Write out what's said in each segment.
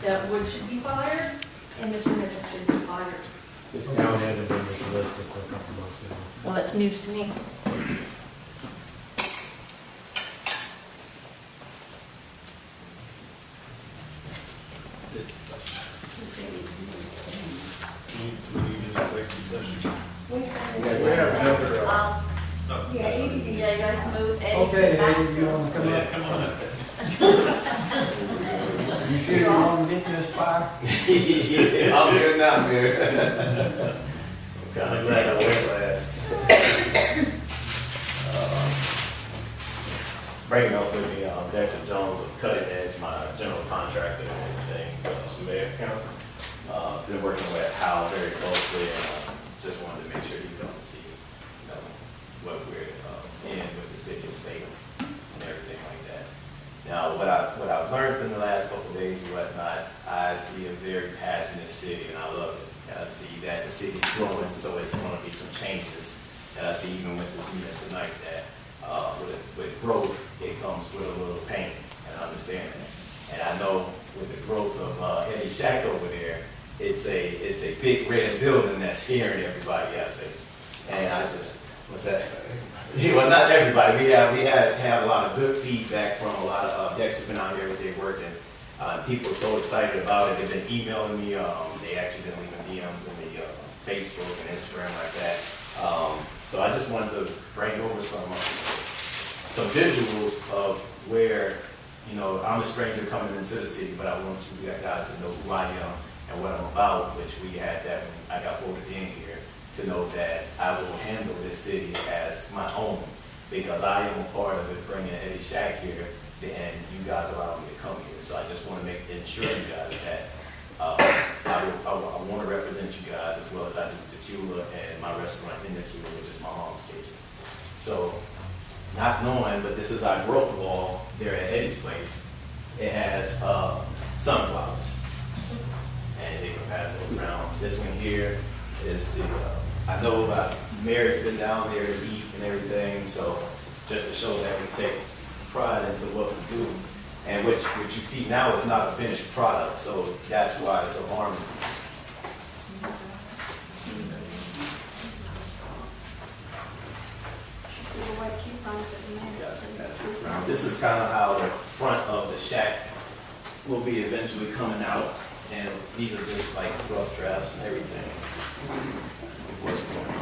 that wood should be fired, and Mr. Mitchell should be fired. It's down there and then it's listed for a couple months now. Well, that's news to me. We need an executive session. We have another, Yeah, you guys move Eddie. okay, back. Eddie, you want to come Yeah, up? come on up. You sure you want to get this fire? Yeah, I'm here now, man. I'm kind of glad I went last. Breaking off with me, Dexter Jones of Cutting Edge, my general contractor and everything, surveyor council. Been working with Hal very closely, and just wanted to make sure he's on the scene, you know, what we're in with the city of Statham and everything like that. Now, what I've learned in the last couple of days and whatnot, I see a very passionate city, and I love it. And I see that the city's growing, so it's going to be some changes. And I see even with this meeting tonight that with growth, it comes with a little pain, and I understand that. And I know with the growth of Eddie Shack over there, it's a big red building that's scaring everybody, I think. And I just, what's that? Well, not everybody. We have a lot of good feedback from a lot of Dexter's been out here every day working. People are so excited about it. They've been emailing me. They actually been leaving DMs in the Facebook and Instagram like that. So I just wanted to bring over some visuals of where, you know, I'm a stranger coming into the city, but I want you guys to know who I am and what I'm about, which we had that when I got voted in here, to know that I will handle this city as my own, because I am a part of it, bringing Eddie Shack here, and you guys allowed me to come here. So I just want to ensure you guys that I want to represent you guys as well as I do the Tequila and my restaurant in the Tequila, which is my mom's kitchen. So, not knowing, but this is our growth wall there at Eddie's place. It has sunflowers, and they can pass those around. This one here is the, I know Mary's been down there to eat and everything, so just to show that we take pride into what we do. And which you see now is not a finished product, so that's why it's so harmful. This is kind of how the front of the shack will be eventually coming out, and these are just like rough drafts and everything. What's going on?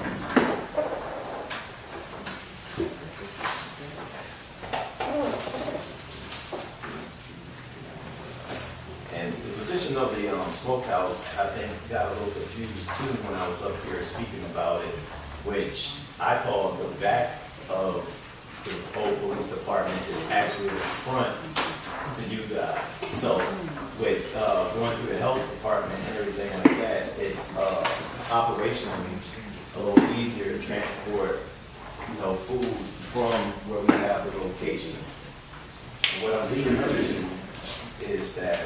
And the position of the smokehouse, I think, got a little confused too when I was up here speaking about it, which I call the back of the whole police department is actually the front to you guys. So with going through the health department and everything like that, it's operationally a little easier to transport, you know, food from where we have the location. And what I'm leading up to is that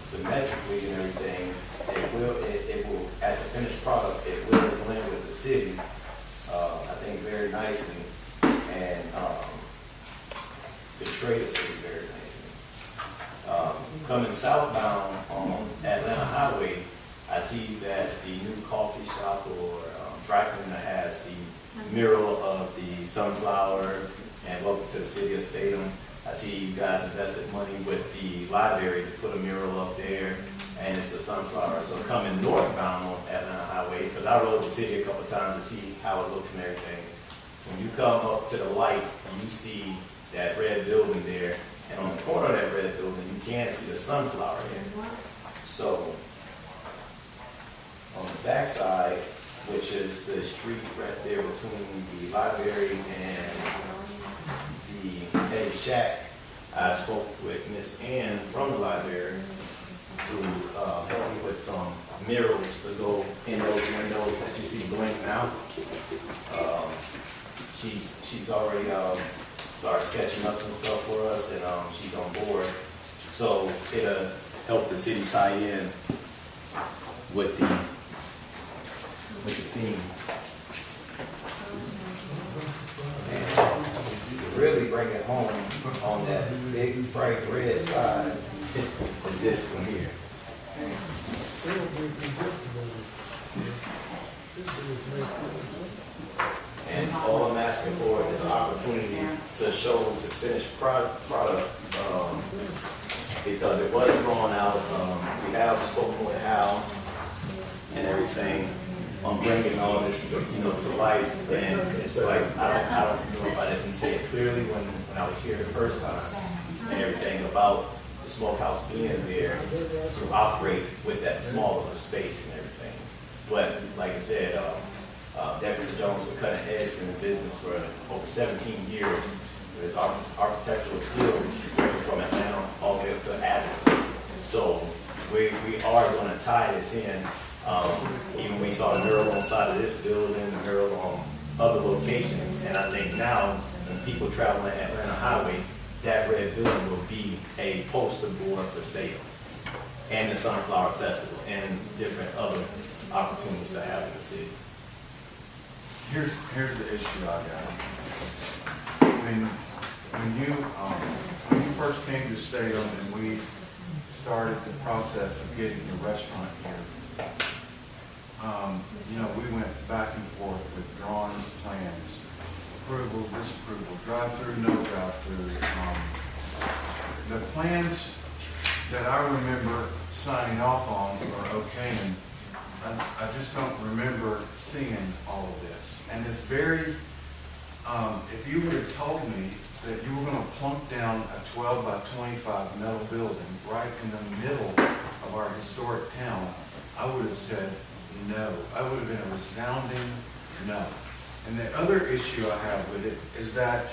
symmetrically and everything, it will at the finished product, it will blend with the city, I think very nicely, and portray the city very nicely. Coming southbound on Atlanta Highway, I see that the new coffee shop or dry cleaner has the mural of the sunflower and welcome to the city of Statham. I see you guys invested money with the library to put a mural up there, and it's a sunflower. So coming northbound on Atlanta Highway, because I rode the city a couple of times to see how it looks and everything. When you come up to the light, you see that red building there, and on the corner of that red building, you can see the sunflower there. So on the backside, which is the street right there between the library and the Eddie Shack, I spoke with Miss Ann from the library to help me with some murals to go in those windows that you see blinking out. She's already started sketching up some stuff for us, and she's on board. So it'll help the city tie in with the theme. And really bring it home on that big bright red side is this one here. And all I'm asking for is an opportunity to show the finished product, because it was drawn out. We have spoken with Hal and everything on bringing all this, to life. And it's like, I don't know if I didn't say it clearly when I was here the first time and everything about the smokehouse being there to operate with that small of a space and everything. But like I said, Deputy Jones was cutting edge in the business for over 17 years with his architectural skills, working from Atlanta all the way up to Athens. So we are going to tie this in. Even we saw a mural on the side of this building, a mural on other locations, and I think now when people traveling Atlanta Highway, that red building will be a poster board for sale, and the Sunflower Festival, and different other opportunities to have in the city. Here's the issue I got. When you first came to Statham and we started the process of getting the restaurant here, we went back and forth with drawings, plans, approval, disapproval, drive-through, no drive-through. The plans that I remember signing off on are okay, and I just don't remember seeing all of this. And it's very, if you would have told me that you were going to plunk down a 12 by 25 metal building right in the middle of our historic town, I would have said no. I would have been a resounding no. And the other issue I have with it is that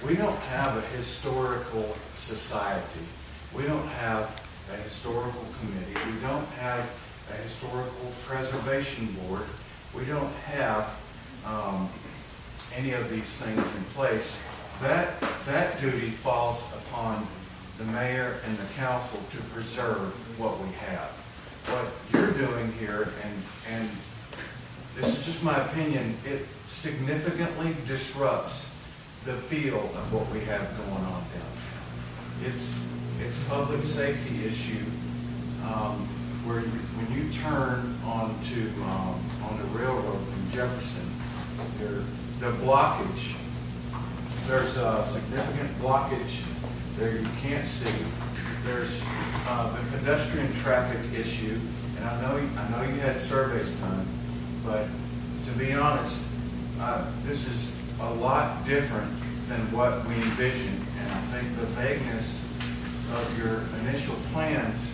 we don't have a historical society. We don't have a historical committee. We don't have a historical preservation board. We don't have any of these things in place. That duty falls upon the mayor and the council to preserve what we have. What you're doing here, and this is just my opinion, it significantly disrupts the feel of what we have going on downtown. It's a public safety issue where when you turn on the railroad from Jefferson, the blockage, there's a significant blockage there you can't see. There's the pedestrian traffic issue, and I know you had surveys done, but to be honest, this is a lot different than what we envisioned, and I think the vagueness of your initial plans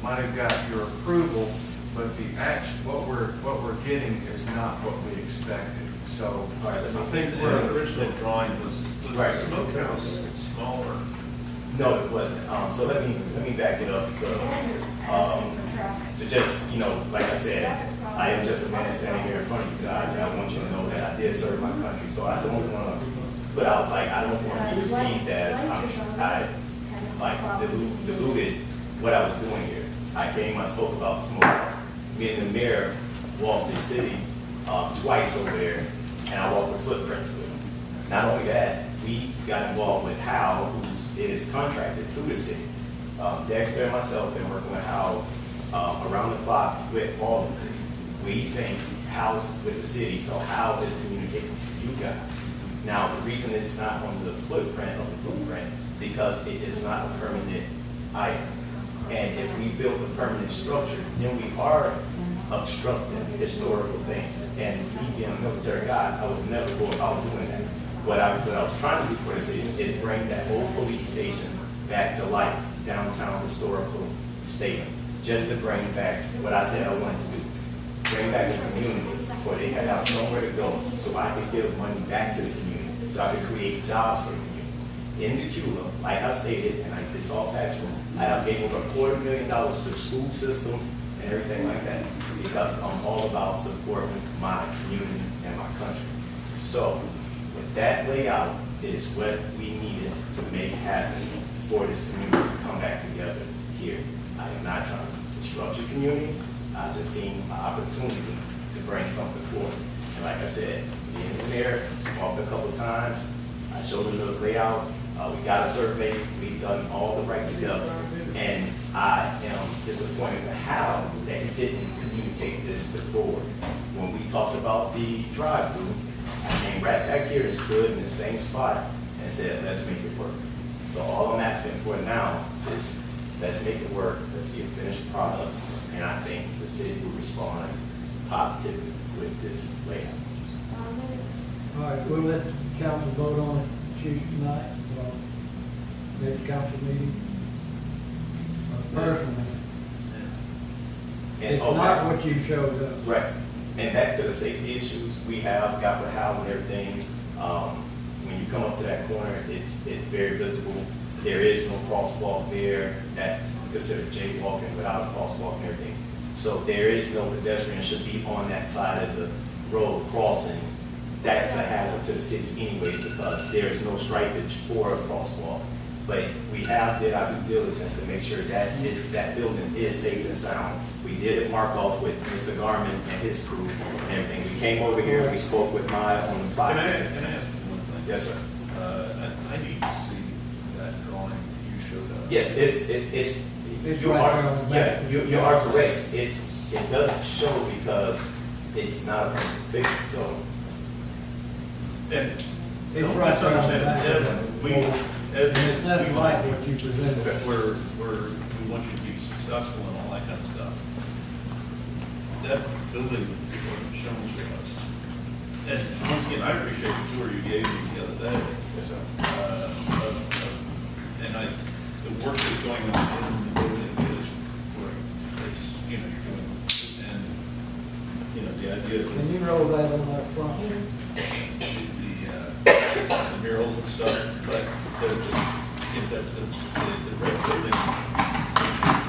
might have got your approval, but what we're getting is not what we expected. So All right, I think The we're original drawing was Right. the smokehouse smaller. No, it wasn't. So let me back it up to just, like I said, I am just a man standing here in front of you guys, and I want you to know that I did serve my country. So I don't want to, but I was like, I don't want to be received as I diluted what I was doing here. I came, I spoke about the smokehouse. Me and the mayor walked the city twice over there, and I walked the footprints with him. Not only that, we got involved with Hal, who is contracted through the city. Dexter and myself been working with Hal around the clock with all of this. We think Hal's with the city, so Hal is communicating to you guys. Now, the reason it's not on the footprint of the blueprint, because it is not a permanent item. And if we build a permanent structure, then we are obstructing historical things. And me being a military guy, I would never go about doing that. What I was trying to do for the city is bring that old police station back to life, downtown historical stadium, just to bring back what I said I wanted to do. Bring back the community, for they can have somewhere to go, so I could give money back to the community, so I could create jobs for the community. In Decula, like I stated, and it's all factual, I have gave over $250,000 to school systems and everything like that, because I'm all about supporting my community and my country. So, with that layout is what we needed to make happen for this community to come back together here. I am not trying to disrupt your community. I just seen an opportunity to bring something forward. And like I said, the engineer walked a couple times. I showed him the layout. We got a survey. We've done all the right steps. And disappointed with how that he didn't communicate this to the board. When we talked about the drive-through, I came right back here and stood in the same spot and said, let's make it work. So all I'm asking for now is, let's make it work, let's see a finished product, and I think the city will respond positively with this layout. All right, we'll let the council vote on it Tuesday night, next council meeting. Personally, And it's okay. not what you showed us. Right. And back to the safety issues, we have got with how and everything. When you come up to that corner, it's very visible. There is no crosswalk there. That's considered jaywalking without a crosswalk and everything. So there is no pedestrian should be on that side of the road crossing. That's a hazard to the city anyways because there is no stripage for a crosswalk. But we have did our due diligence to make sure that that building is safe and sound. We did it mark off with Mr. Garmin and his crew and everything. We came over here, we spoke with Maya on the box. Can I ask you one thing? Yes, sir. I need to see that drawing you showed us. Yes, It's you right are, there on the yeah, back. you are correct. It doesn't show because it's not a perfect picture, so. And, It's don't right there on the misunderstand, back. it's Evan, And it's nothing like what you presented. we want you to be successful and all that kind of stuff. That building wasn't shown to us. And once again, I appreciate the tour you gave me the other day. Yes, sir. And the work that's going on in the building is great. It's, you're doing, and, the idea of Can you roll that on that front? the murals and stuff, but the red building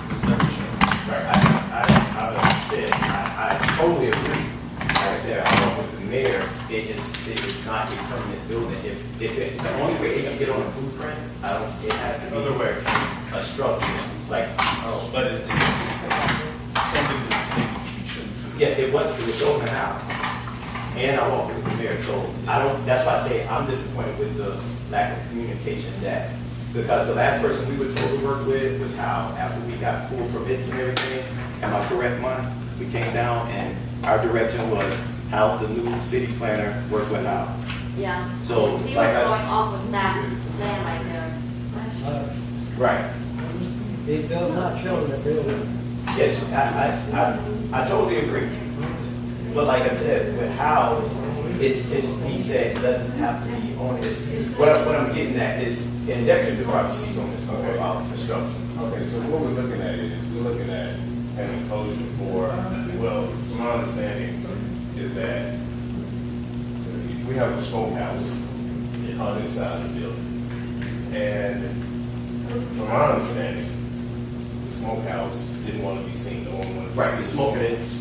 was never shown. Right, I said, I totally agree. Like I said, I work with the mayor, it is not a permanent building. If the only way it can get on a blueprint, it has to be Other way. a structure, like, But it's something that maybe we shouldn't do. yeah, it was open out. And I walked with the mayor, so that's why I say I'm disappointed with the lack of communication because the last person we were told to work with was Hal. After we got full permits and everything, am I correct, Mike? We came down and our direction was, Hal's the new city planner, work with Hal. Yeah. So, He was like going I, off of that land right there. right, It does not show that building. yes, I totally agree. But like I said, with Hal, he said it doesn't have to be on his, what I'm getting at is, and Dexter could probably speak on this more about construction. Okay, so what we're looking at is, we're looking at an enclosure for, well, from my understanding, is that we have a smokehouse on this side of the building. And from my understanding, the smokehouse didn't want to be seen, no one wanted to Right, see the smoker,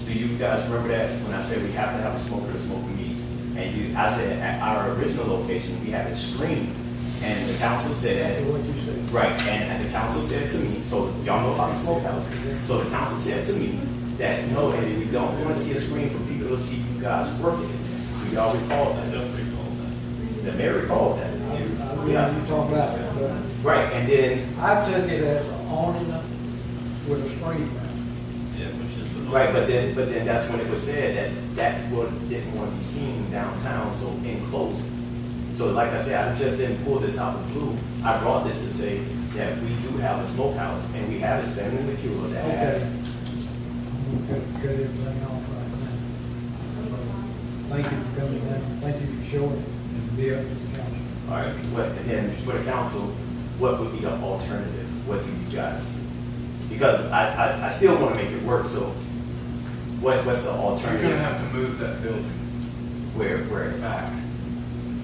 do you guys remember that when I said we have to have a smoker to smoke meats? And I said at our original location, we had it screened, and the council said that. What you said. Right, and the council said to me, so y'all know about the smokehouse. So the council said to me that, no, Eddie, we don't want to see a screen for people to see you guys working. We all recall I that. don't recall that. The mayor recalled that. Yeah, you talk about it, but Right, and then, I took it as awning with a screen around. Yeah, which is the. right, but then that's when it was said that didn't want to be seen downtown, so enclose it. So like I said, I just didn't pull this out of the blue. I brought this to say that we do have a smokehouse, and we have it standing in the queue that has. I'm gonna cut everything off right now. Thank you for coming down, thank you for showing it, and be up to the council. All right, and then for the council, what would be the alternative? What do you guys see? Because I still want to make it work, so what's the You're alternative? gonna have to move that building Where? back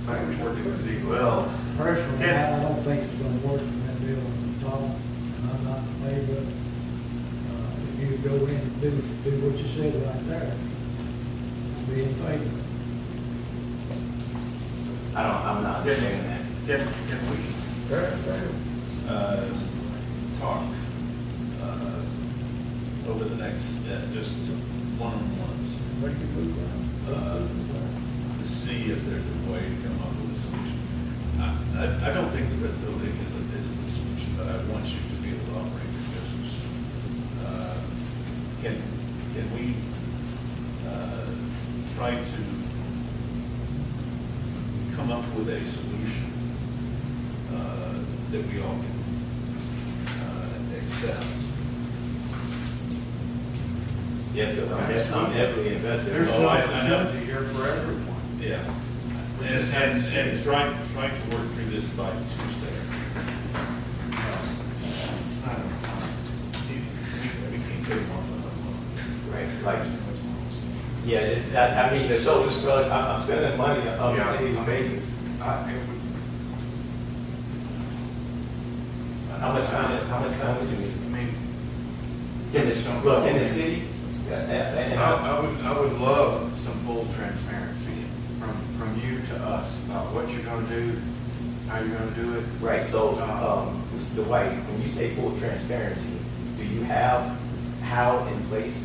toward the gazebo. Well, Personally, Ken. I don't think it's gonna work in that building at all, and I'm not in favor of it. If you go in and do what you said right there, I'd be in favor. I'm not saying that. can we, talk, over the next, just one-on-ones, What do you move around? to see if there's a way to come up with a solution. I don't think the red building is the solution, but I want you to be able to operate your business. with a solution that we all can accept. Yes, because I'm heavily invested. There's Oh, I an know. opportunity here for everyone. Yeah. We And, just have to see. and trying to work through this by Tuesday. It's not a- We can't take one of Right, like, yeah, I mean, the soldiers, well, I'm spending money on Yeah. a daily basis. it would- How much time would you need? I mean, Can the city? and I would love some full transparency from you to us about what you're gonna do, how you're gonna do it. Right, so, Mr. White, when you say full transparency, do you have how in place?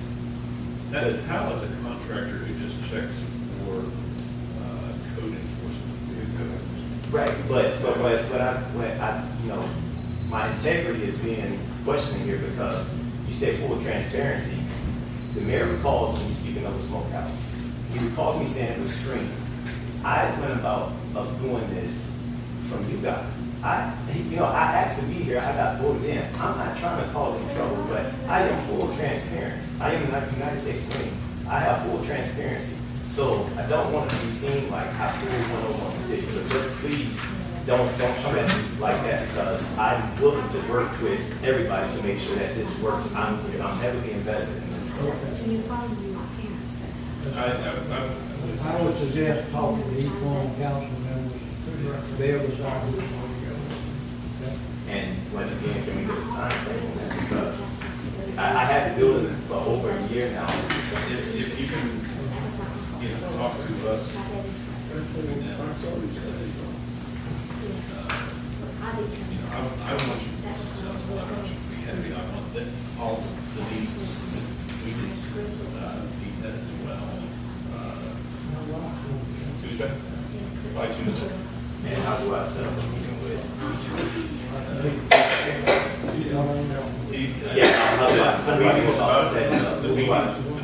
That, Hal is a contractor who just checks for code enforcement. Right, but you know, my integrity is being questioned here because you say full transparency. The mayor recalls me speaking of the smokehouse. He recalls me saying it was screened. I went about doing this from you guys. I asked to be here, I got voted in. I'm not trying to cause any trouble, but I am full transparent. I am not United States Marine. I have full transparency. So I don't want to be seen like I pulled one over on the city. So just please don't come at me like that because I'm willing to work with everybody to make sure that this works. I'm heavily invested in this. Can you find me my parents? I would suggest talking to each one of the council members, they ever decide who's going to go. Okay? And once again, can we get a time frame on that? Because I had the building for over a year now. If you can, talk to us. I want you to be successful. I want you to be happy. I want that all the needs we can meet that as well. Tuesday? By Tuesday? And how do I set up a meeting with? Yeah, how do I go about setting up? The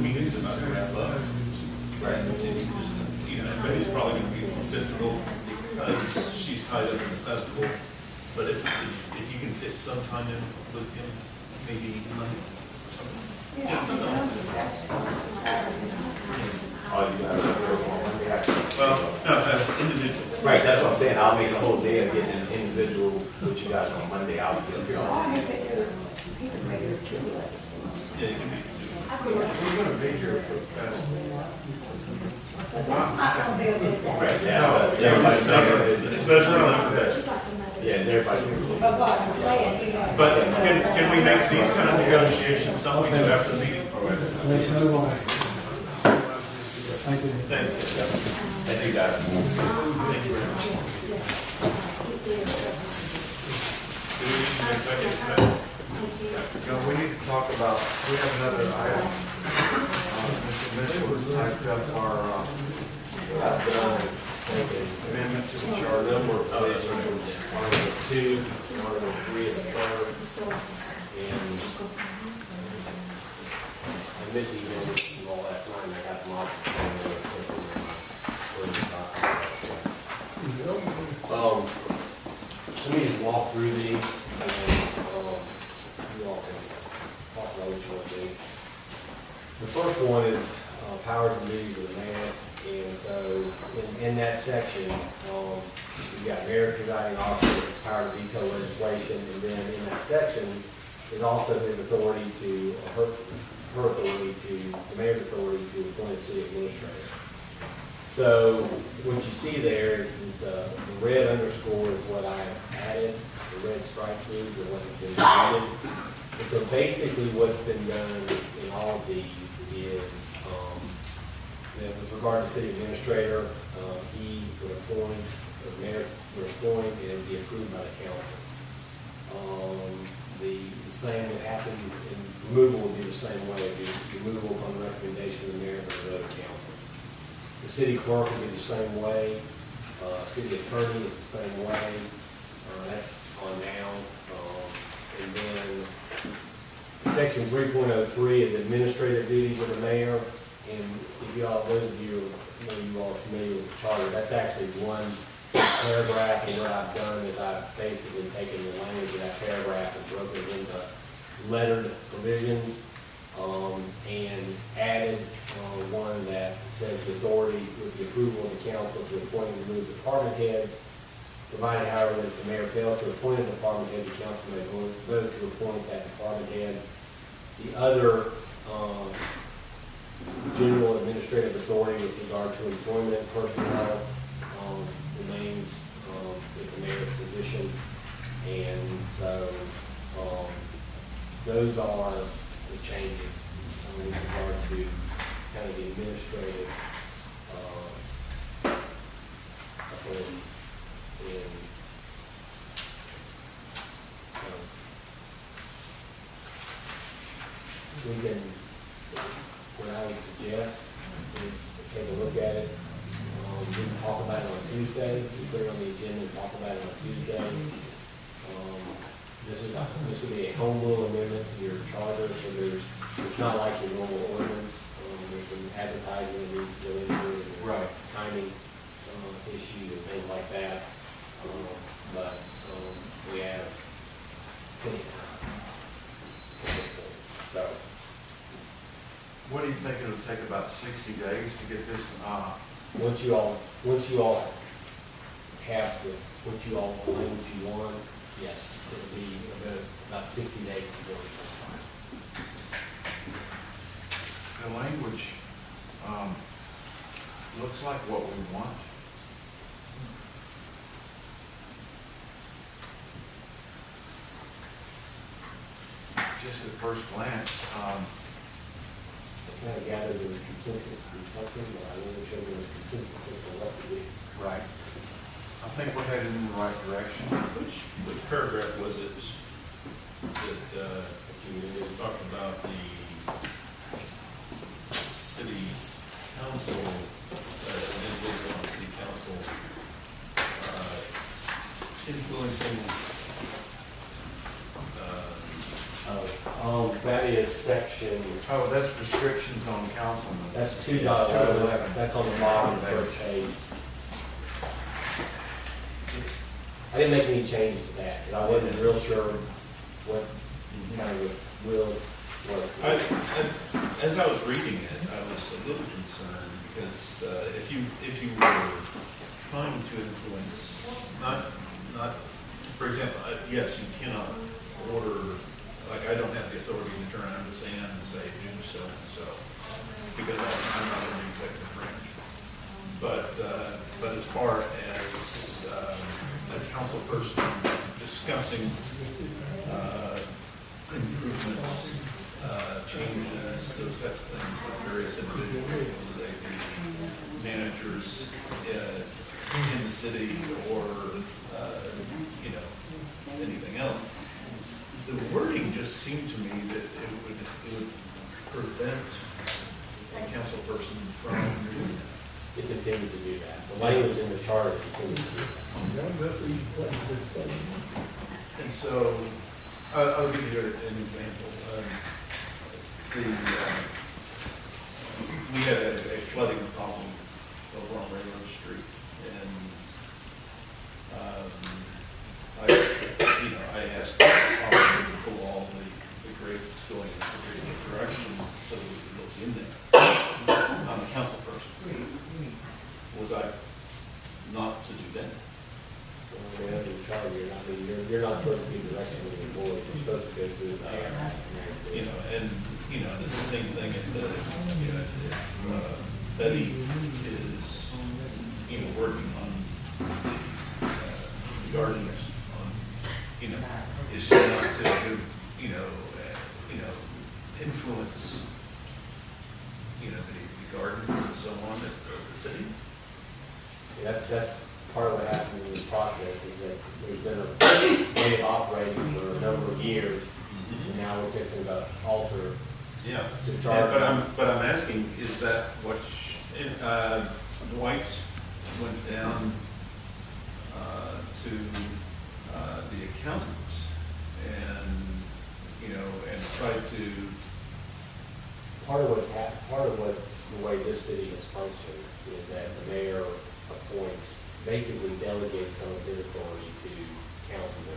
meeting is about to wrap up. Right. And you just, everybody's probably gonna be a little difficult because she's tied up in the festival. But if you can fit some time in with him, maybe Monday or something. Yeah, something. Oh, you guys are there on Monday? Well, no, individual. Right, that's what I'm saying. I'll make a whole day of getting an individual with you guys on Monday. I'll be up here on Monday. Yeah, it can be. We're gonna be here for the festival. Right, yeah, but everybody's Especially not for that. yes, everybody's. But can we make these kind of negotiations something we do after the meeting? Let's move on. Thank you. Thank you. Thank you, guys. Thank you very much. Do we need to executive session? No, we need to talk about, we have another item. Mr. Mitchell has typed up our amendment to the charter. Oh, that's right. Article 2, Article 3 is the third, and I missed the email from all last night, and I got them all. Let me just walk through these, and you all can talk about which one to do. The first one is powers and duties of the mayor, and so in that section, you've got mayor presiding officer, his power to veto legislation, and then in that section is also his authority to, her authority to, the mayor's authority to appoint a city administrator. So what you see there is the red underscore is what I added, the red strike through are what has been added. And so basically what's been done in all of these is, with regard to city administrator, he would appoint, the mayor would appoint and be approved by the council. The same would happen, and removal would be the same way, it'd be removal upon the recommendation of the mayor and the other council. The city clerk would be the same way, city attorney is the same way, that's on down. And then section 3.03 is administrative duties of the mayor. And if y'all, those of you, you all are familiar with the charter, that's actually one paragraph, and what I've done is I've basically taken the language of that paragraph and broken it into lettered provisions, and added, one that says the authority with the approval of the council to appoint and remove department heads, provided however that the mayor fails to appoint a department head, the council may vote to appoint that department head. The other, general administrative authority with regard to employment personnel, remains, with the mayor's position. And so, those are the changes, with regard to kind of the administrative, authority in, we can, what I would suggest is take a look at it. We can talk about it on Tuesday, we put it on the agenda and talk about it on Tuesday. This would be a home rule amendment to your charter, so it's not like your normal ordinance. There's some advertising that needs to go into it, and Right. timing, issue and things like that. But, we have plenty of time. So, What do you think it'll take, about 60 days to get this, once you all have what you all, the language you want, yes, it'll be about 60 days before we start. the language, looks like what we want? Just at first glance, I kind of gathered there was consensus or something, but I wasn't sure there was consensus as to what to do. right. I think we're headed in the right direction. Which paragraph was it that, you were talking about the city council, an individual on the city council, influencing, That is section, Oh, that's restrictions on councilmen. that's 2.11, that's on the bottom of the first page. I didn't make any changes to that, because I wasn't real sure what kind of will work. as I was reading it, I was a little concerned because if you were trying to influence, not, for example, yes, you cannot order, like I don't have the authority to turn around to Sam and say, do so and so, because I'm not in the executive branch. But as far as a council person discussing improvements, changes, those types of things with various individuals, whether they be managers in the city or anything else. The wording just seemed to me that it would prevent a council person from doing that. It's intended to do that. The language in the charter is intended to do that. And so, I'll give you an example. We had a flooding problem over on Railroad Street, and I asked Paul to pull all the grades going in a particular direction so that we could look in there. I'm a council person. Was I not to do that? When you're under the charter, you're not supposed to be directing the employees, you're supposed to go through the mayor. And it's the same thing if Betty is, working on the gardens is she not to, influence, the gardens and so on at the city? That's part of what happened in the process, is that there's been a way of operating for a number of years, and now we're fixing to alter Yeah. the Yeah, charter. but I'm asking, is that what, Dwight went down to the accountant and, and tried to, Part of what's the way this city is functioned is that the mayor appoints basically delegates some of his authority to council